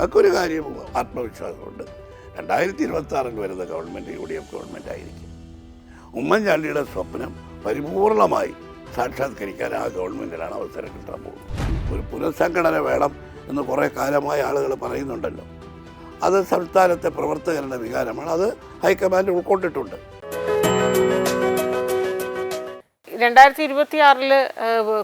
ഞങ്ങൾക്കൊരു കാര്യം ആത്മവിശ്വാസമുണ്ട്, 2026 വരുന്ന ഗവൺമെൻറ് UDF ഗവൺമെൻറ് ആയിരിക്കും. ഉമ്മൻചാണ്ടിയുടെ സ്വപ്നം പരിപൂർണമായി സാക്ഷാത്കരിക്കാൻ ആ ഗവൺമെൻറ്റിനാണ് അവസരം കിട്ടാൻ പോകുന്നത്. ഒരു പുനഃസംഘടന വേണം എന്ന് കുറേ കാലമായി ആളുകൾ പറയുന്നുണ്ടല്ലോ. അത് സംസ്ഥാനത്തെ പ്രവർത്തകരുടെ വികാരമാണ്. അത് ഹൈക്കമാൻഡ് ഉൾക്കൊണ്ടിട്ടുണ്ട്. 2026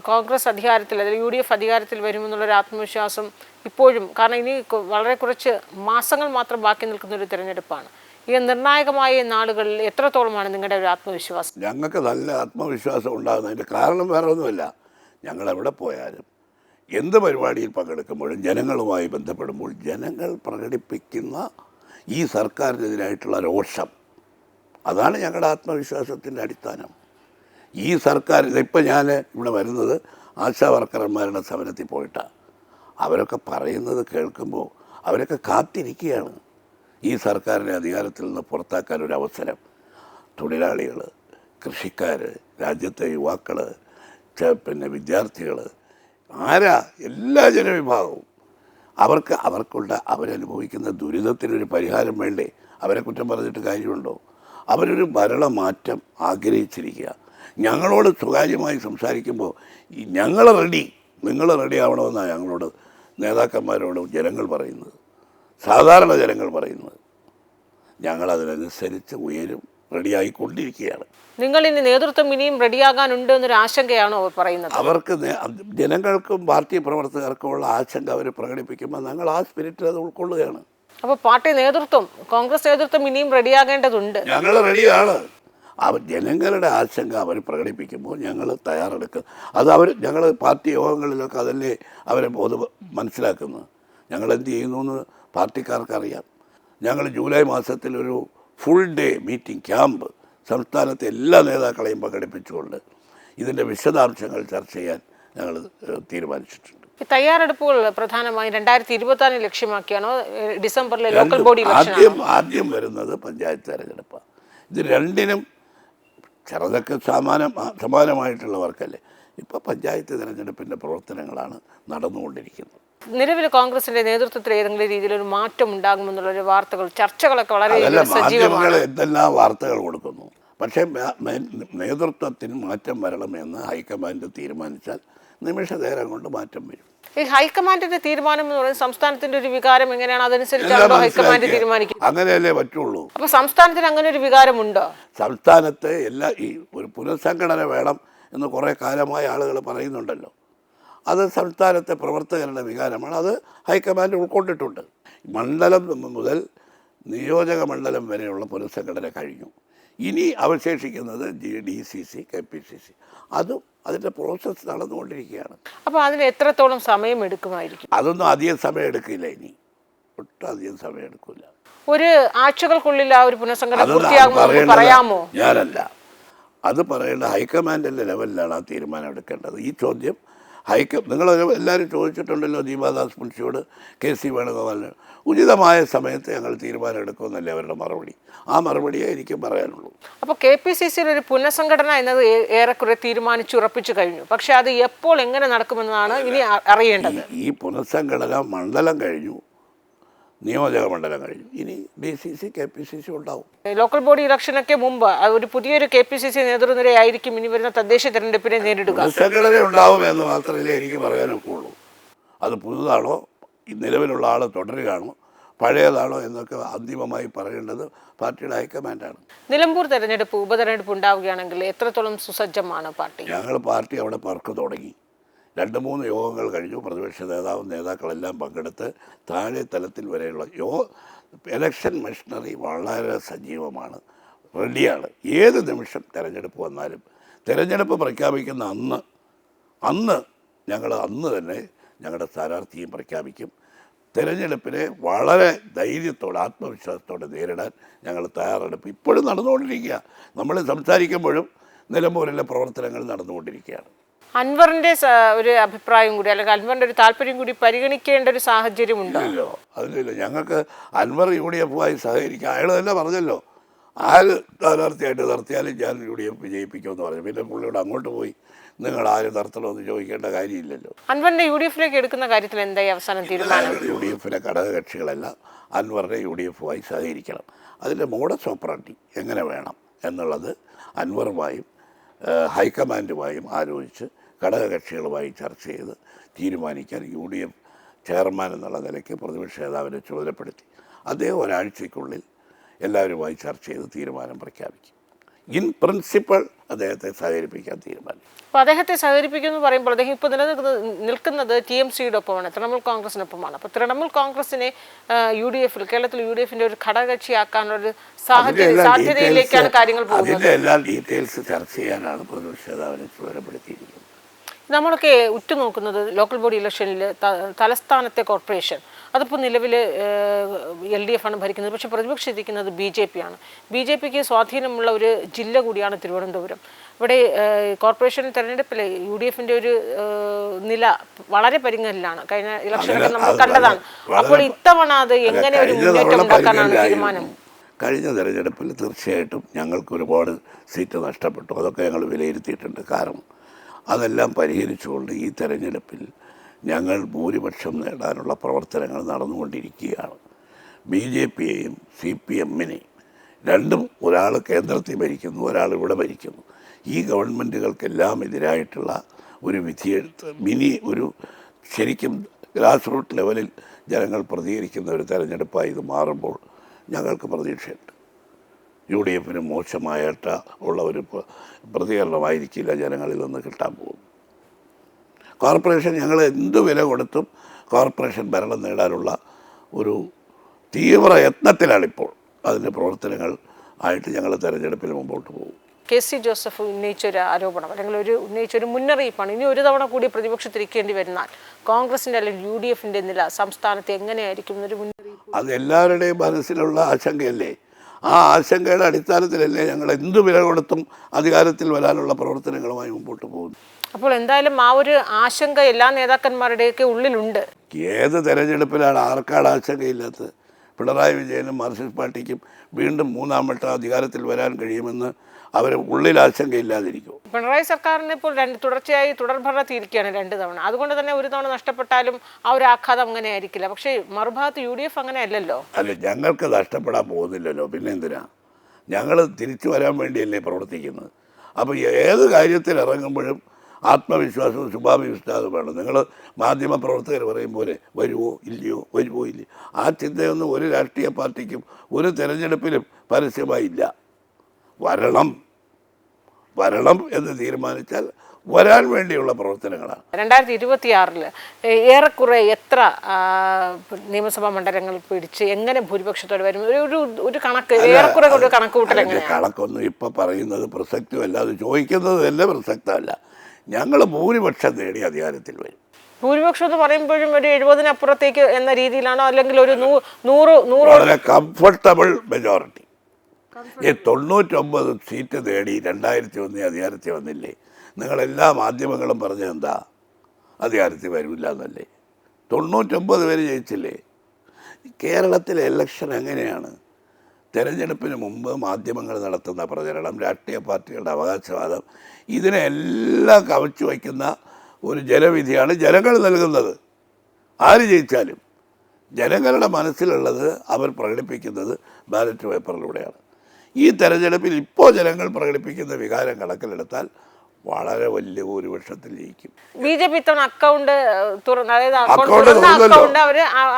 കോൺഗ്രസ് അധികാരത്തിൽ അല്ലെങ്കിൽ UDF അധികാരത്തിൽ വരുമെന്നുള്ളൊരു ആത്മവിശ്വാസം ഇപ്പോഴും, കാരണം ഇനി വളരെ കുറച്ച് മാസങ്ങൾ മാത്രം ബാക്കി നിൽക്കുന്നൊരു തിരഞ്ഞെടുപ്പാണ്. ഈ നിർണായകമായ നാളുകളിൽ എത്രത്തോളമാണ് നിങ്ങളുടെ ഒരു ആത്മവിശ്വാസം? ഞങ്ങൾക്ക് നല്ല ആത്മവിശ്വാസം ഉണ്ടാകുന്നതിൻ്റെ കാരണം വേറെ ഒന്നുമില്ല. ഞങ്ങളെവിടെ പോയാലും എന്ത് പരിപാടിയിൽ പങ്കെടുക്കുമ്പോഴും ജനങ്ങളുമായി ബന്ധപ്പെടുമ്പോൾ ജനങ്ങൾ പ്രകടിപ്പിക്കുന്ന ഈ സർക്കാരിനെതിരായിട്ടുള്ള രോഷം, അതാണ് ഞങ്ങളുടെ ആത്മവിശ്വാസത്തിൻ്റെ അടിസ്ഥാനം. ഈ സർക്കാർ ഇപ്പം ഞാൻ ഇവിടെ വരുന്നത് ആശാ വർക്കർമാരുടെ സമരത്തിൽ പോയിട്ടാണ്. അവരൊക്കെ പറയുന്നത് കേൾക്കുമ്പോൾ അവരൊക്കെ കാത്തിരിക്കുകയാണ് ഈ സർക്കാരിനെ അധികാരത്തിൽ നിന്ന് പുറത്താക്കാൻ ഒരു അവസരം. തൊഴിലാളികൾ, കൃഷിക്കാർ, രാജ്യത്തെ യുവാക്കൾ, വിദ്യാർത്ഥികൾ, എല്ലാ ജനവിഭാഗവും അവരനുഭവിക്കുന്ന ദുരിതത്തിനൊരു പരിഹാരം വേണ്ടേ? അവരെ കുറ്റം പറഞ്ഞിട്ട് കാര്യമുണ്ടോ? അവരൊരു ഭരണമാറ്റം ആഗ്രഹിച്ചിരിക്കുക. ഞങ്ങളോട് സ്വകാര്യമായി സംസാരിക്കുമ്പോൾ ഞങ്ങൾ റെഡി, നിങ്ങൾ റെഡി ആവണമെന്നാണ് ഞങ്ങളോട് നേതാക്കന്മാരോട് ജനങ്ങൾ പറയുന്നത്, സാധാരണ ജനങ്ങൾ പറയുന്നത്. ഞങ്ങളതിനനുസരിച്ച് ഉയരും, റെഡിയായിക്കൊണ്ടിരിക്കുകയാണ്. നിങ്ങൾ ഇനി നേതൃത്വം ഇനിയും റെഡിയാകാനുണ്ട് എന്നൊരു ആശങ്കയാണോ പറയുന്നത്? അവർക്ക് ജനങ്ങൾക്കും പാർട്ടി പ്രവർത്തകർക്കും ഉള്ള ആശങ്ക അവർ പ്രകടിപ്പിക്കുമ്പോൾ ഞങ്ങൾ ആ സ്പിരിറ്റിൽ അത് ഉൾക്കൊള്ളുകയാണ്. അപ്പോൾ പാർട്ടി നേതൃത്വം, കോൺഗ്രസ് നേതൃത്വം ഇനിയും റെഡിയാകേണ്ടതുണ്ട്. ഞങ്ങൾ റെഡിയാണ്. ജനങ്ങളുടെ ആശങ്ക അവർ പ്രകടിപ്പിക്കുമ്പോൾ ഞങ്ങൾ തയ്യാറെടുക്കും. അത് ഞങ്ങൾ പാർട്ടി യോഗങ്ങളിലൊക്കെ അതല്ലേ അവരെ മനസ്സിലാക്കുന്നത്. ഞങ്ങളെന്ത് ചെയ്യുന്നു എന്ന് പാർട്ടിക്കാർക്കറിയാം. ഞങ്ങൾ ജൂലൈ മാസത്തിൽ ഒരു ഫുൾ ഡേ മീറ്റിംഗ് ക്യാമ്പ് സംസ്ഥാനത്തെ എല്ലാ നേതാക്കളെയും പങ്കെടുപ്പിച്ചുകൊണ്ട് ഇതിൻ്റെ വിശദാംശങ്ങൾ ചർച്ച ചെയ്യാൻ ഞങ്ങൾ തീരുമാനിച്ചിട്ടുണ്ട്. തയ്യാറെടുപ്പുകൾ പ്രധാനമായും 2024 ലക്ഷ്യമാക്കിയാണോ? ഡിസംബറിലെ ലോക്കൽ ബോഡി ആദ്യം വരുന്നത് പഞ്ചായത്ത് തെരഞ്ഞെടുപ്പാണ്. ഇത് രണ്ടിനും ചെറുതൊക്കെ സമാനമായിട്ടുള്ള വർക്കല്ലേ. ഇപ്പോൾ പഞ്ചായത്ത് തെരഞ്ഞെടുപ്പിൻ്റെ പ്രവർത്തനങ്ങളാണ് നടന്നുകൊണ്ടിരിക്കുന്നത്. നിലവിൽ കോൺഗ്രസിന്റെ നേതൃത്വത്തിൽ ഏതെങ്കിലും രീതിയിലൊരു മാറ്റം ഉണ്ടാകുമെന്നുള്ളൊരു വാർത്തകൾ, ചർച്ചകളൊക്കെ വളരെ മാധ്യമങ്ങൾ എന്തെല്ലാം വാർത്തകൾ കൊടുക്കുന്നു. പക്ഷേ നേതൃത്വത്തിന് മാറ്റം വരണമെന്ന് ഹൈക്കമാൻഡ് തീരുമാനിച്ചാൽ നിമിഷ നേരം കൊണ്ട് മാറ്റം വരും. ഈ ഹൈക്കമാൻഡിന്റെ തീരുമാനം എന്ന് പറയുന്നത് സംസ്ഥാനത്തിന്റെ ഒരു വികാരം എങ്ങനെയാണ്, അതനുസരിച്ചാണോ ഹൈക്കമാൻഡ് തീരുമാനിക്കുന്നത്? അങ്ങനെയല്ലേ പറ്റുള്ളൂ. അപ്പൊ സംസ്ഥാനത്തിന് അങ്ങനെ ഒരു വികാരമുണ്ടോ? സംസ്ഥാനത്ത് ഈ ഒരു പുനഃസംഘടന വേണം എന്ന് കുറേ കാലമായി ആളുകൾ പറയുന്നുണ്ടല്ലോ. അത് സംസ്ഥാനത്തെ പ്രവർത്തകരുടെ വികാരമാണ്. അത് ഹൈക്കമാൻഡ് ഉൾക്കൊണ്ടിട്ടുണ്ട്. മണ്ഡലം മുതൽ നിയോജക മണ്ഡലം വരെയുള്ള പുനഃസംഘടന കഴിഞ്ഞു. ഇനി അവശേഷിക്കുന്നത് DCC, KPCC, അതും അതിൻ്റെ പ്രോസസ്സ് നടന്നുകൊണ്ടിരിക്കുകയാണ്. അപ്പോൾ അതിന് എത്രത്തോളം സമയം എടുക്കുമായിരിക്കും? അതൊന്നും അധികം സമയം എടുക്കില്ല. ഇനി ഒട്ടും അധികം സമയം എടുക്കില്ല. ഒരു ആഴ്ചകൾക്കുള്ളിൽ ആ ഒരു പുനഃസംഘടന പൂർത്തിയാകുമെന്ന് പറയാമോ? ഞാനല്ല, അത് പറയേണ്ട ഹൈക്കമാൻഡിൻ്റെ ലെവലിലാണ് ആ തീരുമാനം എടുക്കേണ്ടത്. ഈ ചോദ്യം നിങ്ങൾ എല്ലാവരും ചോദിച്ചിട്ടുണ്ടല്ലോ ദീപാദാസ് മുൻഷിയോട്, KC വേണുഗോപാലിന്. ഉചിതമായ സമയത്ത് ഞങ്ങൾ തീരുമാനം എടുക്കുമെന്നല്ലേ അവരുടെ മറുപടി. ആ മറുപടിയേ എനിക്ക് പറയാനുള്ളൂ. അപ്പോൾ KPCCയിൽ ഒരു പുനഃസംഘടന എന്നത് ഏറെക്കുറെ തീരുമാനിച്ചുറപ്പിച്ചു കഴിഞ്ഞു. പക്ഷെ അത് എപ്പോൾ എങ്ങനെ നടക്കുമെന്നാണ് ഇനി അറിയേണ്ടത്. ഈ പുനഃസംഘടന മണ്ഡലം കഴിഞ്ഞു, നിയോജക മണ്ഡലം കഴിഞ്ഞു. ഇനി DCC, KPCC ഉണ്ടാവും. ലോക്കൽ ബോഡി ഇലക്ഷനൊക്കെ മുമ്പ് ഒരു പുതിയൊരു KPCC നേതൃനിരയായിരിക്കും ഇനി വരുന്ന തദ്ദേശ തെരഞ്ഞെടുപ്പിനെ നേരിടുക. പുനഃസംഘടന ഉണ്ടാവും എന്ന് മാത്രമേ എനിക്ക് പറയാനൊക്കെ ഉള്ളൂ. അത് പുതുതാണോ, നിലവിലുള്ള ആൾ തുടരുകയാണോ, പഴയതാണോ എന്നൊക്കെ അന്തിമമായി പറയേണ്ടത് പാർട്ടിയുടെ ഹൈക്കമാൻഡാണ്. നിലമ്പൂർ തെരഞ്ഞെടുപ്പ്, ഉപതെരഞ്ഞെടുപ്പ് ഉണ്ടാവുകയാണെങ്കിൽ എത്രത്തോളം സുസജ്ജമാണ് പാർട്ടി? പാർട്ടി അവിടെ പറക്ക് തുടങ്ങി. 2-3 യോഗങ്ങൾ കഴിഞ്ഞു. പ്രതിപക്ഷ നേതാക്കളെല്ലാം പങ്കെടുത്ത് താഴെ തലത്തിൽ വരെയുള്ള ഇലക്ഷൻ മെഷീനറി വളരെ സജീവമാണ്, റെഡിയാണ്. ഏത് നിമിഷം തിരഞ്ഞെടുപ്പ് വന്നാലും തിരഞ്ഞെടുപ്പ് പ്രഖ്യാപിക്കുന്ന അന്ന് ഞങ്ങൾ തന്നെ ഞങ്ങളുടെ സ്ഥാനാർത്ഥിയും പ്രഖ്യാപിക്കും. തിരഞ്ഞെടുപ്പിനെ വളരെ ധൈര്യത്തോടെ, ആത്മവിശ്വാസത്തോടെ നേരിടാൻ ഞങ്ങൾ തയ്യാറെടുപ്പ് ഇപ്പോഴും നടന്നുകൊണ്ടിരിക്കുക. നമ്മൾ സംസാരിക്കുമ്പോഴും നിലമ്പൂരിലെ പ്രവർത്തനങ്ങൾ നടന്നുകൊണ്ടിരിക്കുകയാണ്. അൻവറിന്റെ ഒരു അഭിപ്രായം കൂടി, അല്ലെങ്കിൽ അൻവറിന്റെ ഒരു താല്പര്യം കൂടി പരിഗണിക്കേണ്ട ഒരു സാഹചര്യം ഉണ്ടല്ലോ? അതിലില്ല. ഞങ്ങൾക്ക് അൻവർ UDF-മായി സഹകരിക്കാം. അയാൾ തന്നെ പറഞ്ഞല്ലോ, ആര് സ്ഥാനാർത്ഥിയായിട്ട് നിർത്തിയാലും ഞാൻ UDF വിജയിപ്പിക്കുമെന്ന് പറഞ്ഞു. പിന്നെ പുള്ളിയോട് അങ്ങോട്ട് പോയി നിങ്ങൾ ആര് നടത്തണമെന്ന് ചോദിക്കേണ്ട കാര്യമില്ലല്ലോ. അൻവറിനെ UDF-ലേക്ക് എടുക്കുന്ന കാര്യത്തിൽ എന്തായി അവസാനം തീരുമാനം? UDF-ലെ ഘടകകക്ഷികളെല്ലാം അൻവറിനെ UDF-മായി സഹകരിക്കണം. അതിൻ്റെ മോഡസ് ഓപ്പറാണ്ടി എങ്ങനെ വേണം എന്നുള്ളത് അൻവറുമായും ഹൈക്കമാൻഡുമായും ആലോചിച്ച് ഘടകകക്ഷികളുമായി ചർച്ച ചെയ്ത് തീരുമാനിക്കാൻ UDF ചെയർമാൻ എന്നുള്ള നിലയ്ക്ക് പ്രതിപക്ഷ നേതാവിനെ ചുമതലപ്പെടുത്തി. അദ്ദേഹം ഒരാഴ്ചയ്ക്കുള്ളിൽ എല്ലാവരുമായി ചർച്ച ചെയ്ത് തീരുമാനം പ്രഖ്യാപിക്കും. ഇൻ പ്രിൻസിപ്പൾ അദ്ദേഹത്തെ സഹകരിപ്പിക്കാൻ തീരുമാനിക്കും. അപ്പോൾ അദ്ദേഹത്തെ സഹകരിപ്പിക്കുമെന്ന് പറയുമ്പോൾ അദ്ദേഹം ഇപ്പോൾ നിൽക്കുന്നത് TMC-യുടെ ഒപ്പമാണ്, തൃണമൂൽ കോൺഗ്രസിനൊപ്പമാണ്. അപ്പോൾ തൃണമൂൽ കോൺഗ്രസിനെ UDF-ൽ കേരളത്തിൽ UDF-ന്റെ ഒരു ഘടകകക്ഷിയാക്കാനുള്ളൊരു സാധ്യതയിലേക്കാണ് കാര്യങ്ങൾ പോകുന്നത്. അതിൻ്റെ എല്ലാ ഡീറ്റെയിൽസ് ചർച്ച ചെയ്യാനാണ് പ്രതിപക്ഷ നേതാവിനെ ചുമതലപ്പെടുത്തിയിരിക്കുന്നത്. നമ്മളൊക്കെ ഉറ്റുനോക്കുന്നത് ലോക്കൽ ബോഡി ഇലക്ഷനിൽ തലസ്ഥാനത്തെ കോർപ്പറേഷൻ അതിപ്പോൾ നിലവിൽ LDF ആണ് ഭരിക്കുന്നത്. പക്ഷേ പ്രതിപക്ഷിച്ചിരിക്കുന്നത് BJP ആണ്. BJPക്ക് സ്വാധീനമുള്ള ഒരു ജില്ല കൂടിയാണ് തിരുവനന്തപുരം. ഇവിടെ കോർപ്പറേഷൻ തെരഞ്ഞെടുപ്പിൽ UDF-ന്റെ ഒരു നില വളരെ പരിങ്ങലിലാണ്. കഴിഞ്ഞ ഇലക്ഷനൊക്കെ നമ്മൾ കണ്ടതാണ്. അപ്പോൾ ഇത്തവണ അത് എങ്ങനെ ഒരു മുന്നേറ്റം ഉണ്ടാക്കാനാണ് തീരുമാനം? കഴിഞ്ഞ തെരഞ്ഞെടുപ്പിൽ തീർച്ചയായിട്ടും ഞങ്ങൾക്ക് ഒരുപാട് സീറ്റ് നഷ്ടപ്പെട്ടു. അതൊക്കെ ഞങ്ങൾ വിലയിരുത്തിയിട്ടുണ്ട്. കാരണം അതെല്ലാം പരിഹരിച്ചുകൊണ്ട് ഈ തെരഞ്ഞെടുപ്പിൽ ഞങ്ങൾ ഭൂരിപക്ഷം നേടാനുള്ള പ്രവർത്തനങ്ങൾ നടന്നുകൊണ്ടിരിക്കുകയാണ്. BJP-യെയും CPM-നെയും രണ്ടും, ഒരാൾ കേന്ദ്രത്തിൽ ഭരിക്കുന്നു, ഒരാൾ ഇവിടെ ഭരിക്കുന്നു. ഈ ഗവൺമെൻറ്റുകൾക്കെല്ലാം എതിരായിട്ടുള്ള ഒരു വിധിയെടുത്ത് ഒരു ശരിക്കും ഗ്രാസ് റൂട്ട് ലെവലിൽ ജനങ്ങൾ പ്രതികരിക്കുന്ന ഒരു തെരഞ്ഞെടുപ്പായി ഇത് മാറുമ്പോൾ ഞങ്ങൾക്ക് പ്രതീക്ഷയുണ്ട്. UDF-ന് മോശമായിട്ട് ഉള്ള ഒരു പ്രതികരണമായിരിക്കില്ല ജനങ്ങളിൽ നിന്ന് കിട്ടാൻ പോകുന്നു. കോർപ്പറേഷൻ ഞങ്ങൾ എന്ത് വില കൊടുത്തും കോർപ്പറേഷൻ ഭരണം നേടാനുള്ള ഒരു തീവ്ര യത്നത്തിലാണിപ്പോൾ. അതിൻ്റെ പ്രവർത്തനങ്ങൾ ആയിട്ട് ഞങ്ങൾ തെരഞ്ഞെടുപ്പിൽ മുമ്പോട്ട് പോകും. KC ജോസഫ് ഉന്നയിച്ചൊരു ആരോപണം അല്ലെങ്കിൽ ഉന്നയിച്ചൊരു മുന്നറിയിപ്പാണ്. ഇനി ഒരു തവണ കൂടി പ്രതിപക്ഷത്തിരിക്കേണ്ടി വരുന്നാൽ കോൺഗ്രസിൻ്റെ അല്ലെങ്കിൽ UDF-ന്റെ നില സംസ്ഥാനത്ത് എങ്ങനെയായിരിക്കും എന്നൊരു മുന്നറിയിപ്പ് അത് എല്ലാവരുടെയും മനസ്സിലുള്ള ആശങ്കയല്ലേ. ആ ആശങ്കയുടെ അടിസ്ഥാനത്തിലല്ലേ ഞങ്ങൾ എന്ത് വില കൊടുത്തും അധികാരത്തിൽ വരാനുള്ള പ്രവർത്തനങ്ങളുമായി മുമ്പോട്ട് പോകുന്നു. അപ്പോൾ എന്തായാലും ആ ഒരു ആശങ്ക എല്ലാ നേതാക്കന്മാരുടെയൊക്കെ ഉള്ളിലുണ്ട്. ഏത് തെരഞ്ഞെടുപ്പിലാണ് ആർക്കാണ് ആശങ്കയില്ലാത്തത്? പിണറായി വിജയനും മാർക്സിസ്റ്റ് പാർട്ടിക്കും വീണ്ടും മൂന്നാം വട്ടം അധികാരത്തിൽ വരാൻ കഴിയുമെന്ന് അവർ ഉള്ളിൽ ആശങ്കയില്ലാതിരിക്കും. പിണറായി സർക്കാരിന് ഇപ്പോൾ തുടർച്ചയായി തുടർഭരണത്തിയിരിക്കുകയാണ് 2 തവണ. അതുകൊണ്ട് തന്നെ ഒരു തവണ നഷ്ടപ്പെട്ടാലും ആ ഒരു ആഘാതം അങ്ങനെ ആയിരിക്കില്ല. പക്ഷേ മറുഭാഗത്ത് UDF അങ്ങനെ അല്ലല്ലോ. അല്ല, ഞങ്ങൾക്ക് നഷ്ടപ്പെടാൻ പോകുന്നില്ലല്ലോ. പിന്നെ എന്തിനാ? ഞങ്ങൾ തിരിച്ചു വരാൻ വേണ്ടിയല്ലേ പ്രവർത്തിക്കുന്നത്. അപ്പോൾ ഏത് കാര്യത്തിൽ ഇറങ്ങുമ്പോഴും ആത്മവിശ്വാസവും ശുഭാഭിവിശ്വാസവും വേണം. നിങ്ങൾ മാധ്യമ പ്രവർത്തകർ പറയും പോലെ വരുമോ ഇല്ലയോ, വരുമോ ഇല്ലയോ, ആ ചിന്തയൊന്നും ഒരു രാഷ്ട്രീയ പാർട്ടിക്കും ഒരു തെരഞ്ഞെടുപ്പിലും പരസ്യമായില്ല. വരണം എന്ന് തീരുമാനിച്ചാൽ വരാൻ വേണ്ടിയുള്ള പ്രവർത്തനങ്ങളാണ്. 2026 ഏറെക്കുറെ എത്ര നിയമസഭാ മണ്ഡലങ്ങൾ പിടിച്ച് എങ്ങനെ ഭൂരിപക്ഷത്തോടെ വരും? ഒരു കണക്ക്, ഏറെക്കുറെ ഒരു കണക്ക് കൂട്ടൽ എങ്ങനെയാണ്? കണക്കൊന്നും ഇപ്പം പറയുന്നത് പ്രസക്തമല്ല, അത് ചോദിക്കുന്നത് തന്നെ പ്രസക്തമല്ല. ഞങ്ങൾ ഭൂരിപക്ഷം നേടി അധികാരത്തിൽ വരും. ഭൂരിപക്ഷം എന്ന് പറയുമ്പോഴും ഒരു 70-നപ്പുറത്തേക്ക് എന്ന രീതിയിലാണോ, അല്ലെങ്കിൽ ഒരു 100 വളരെ കംഫർട്ടബിൾ മെജോറിറ്റി? ഈ 99 സീറ്റ് നേടി 2001 അധികാരത്തിൽ വന്നില്ലേ? നിങ്ങളെല്ലാ മാധ്യമങ്ങളും പറഞ്ഞത് എന്താ? അധികാരത്തിൽ വരില്ല എന്നല്ലേ? 99 പേര് ജയിച്ചില്ലേ? കേരളത്തിലെ ഇലക്ഷൻ എങ്ങനെയാണ്? തെരഞ്ഞെടുപ്പിന് മുമ്പ് മാധ്യമങ്ങൾ നടത്തുന്ന പ്രചരണം, രാഷ്ട്രീയ പാർട്ടികളുടെ അവകാശവാദം, ഇതിനെല്ലാം കവച്ചു വയ്ക്കുന്ന ഒരു ജനവിധിയാണ് ജനങ്ങൾ നൽകുന്നത്. ആര് ജയിച്ചാലും ജനങ്ങളുടെ മനസ്സിലുള്ളത് അവർ പ്രകടിപ്പിക്കുന്നത് ബാലറ്റ് പേപ്പറിലൂടെയാണ്. ഈ തെരഞ്ഞെടുപ്പിൽ ഇപ്പോൾ ജനങ്ങൾ പ്രകടിപ്പിക്കുന്ന വികാരം കണക്കിലെടുത്താൽ വളരെ വലിയ ഭൂരിപക്ഷത്തിൽ ജയിക്കും. BJP ഇത്തവണ അക്കൗണ്ട്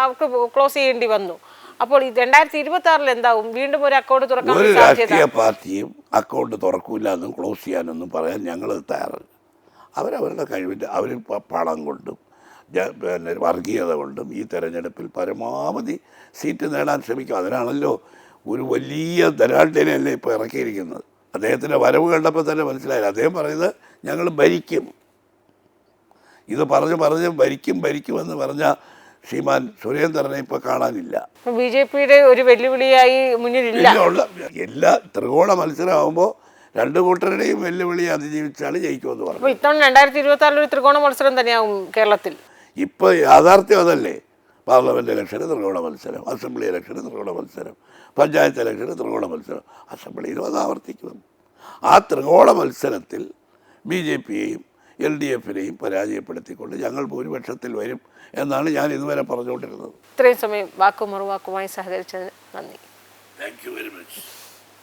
അവർക്ക് ക്ലോസ് ചെയ്യേണ്ടി വന്നു. അപ്പോൾ 2026 എന്താവും? വീണ്ടും ഒരു അക്കൗണ്ട് തുറക്കാൻ ഒരു രാഷ്ട്രീയ പാർട്ടിയും അക്കൗണ്ട് തുറക്കില്ല എന്നും ക്ലോസ് ചെയ്യാനൊന്നും പറയാൻ ഞങ്ങൾ തയ്യാറല്ല. അവരവരുടെ കഴിവിൻ്റെ അവർ പണം കൊണ്ടും പിന്നെ വർഗീയത കൊണ്ടും ഈ തെരഞ്ഞെടുപ്പിൽ പരമാവധി സീറ്റ് നേടാൻ ശ്രമിക്കും. അതിനാണല്ലോ ഒരു വലിയ ധനാഢ്യനെയല്ലേ ഇപ്പോൾ ഇറക്കിയിരിക്കുന്നത്. അദ്ദേഹത്തിൻ്റെ വരവ് കണ്ടപ്പോൾ തന്നെ മനസ്സിലായില്ല. അദ്ദേഹം പറയുന്നത് ഞങ്ങൾ ഭരിക്കും. ഇത് പറഞ്ഞ് ഭരിക്കുമെന്ന് പറഞ്ഞ ശ്രീമാൻ സുരേന്ദ്രനെ ഇപ്പോൾ കാണാനില്ല. BJP-യുടെ ഒരു വെല്ലുവിളിയായി മുന്നിലില്ല. എല്ലാ ത്രികോണ മത്സരമാകുമ്പോൾ 2 കൂട്ടരുടെയും വെല്ലുവിളി അതിജീവിച്ചാണ് ജയിക്കുമെന്ന് പറഞ്ഞു. അപ്പോൾ ഇത്തവണ 2026 ഒരു ത്രികോണ മത്സരം തന്നെയാവും കേരളത്തിൽ. ഇപ്പോൾ യാഥാർത്ഥ്യം അതല്ലേ? പാർലമെൻറ്റ് ഇലക്ഷന് ത്രികോണ മത്സരം, അസംബ്ലി ഇലക്ഷന് ത്രികോണ മത്സരം, പഞ്ചായത്ത് ഇലക്ഷന് ത്രികോണ മത്സരം, അസംബ്ലിയിലും അത് ആവർത്തിക്കും. ആ ത്രികോണ മത്സരത്തിൽ BJP-യെയും LDFനെയും പരാജയപ്പെടുത്തിക്കൊണ്ട് ഞങ്ങൾ ഭൂരിപക്ഷത്തിൽ വരും എന്നാണ് ഞാൻ ഇതുവരെ പറഞ്ഞുകൊണ്ടിരുന്നത്. ഇത്രയും സമയം വാക്കും മറുവാക്കുമായി സഹകരിച്ചതിന് നന്ദി. Thank you very much.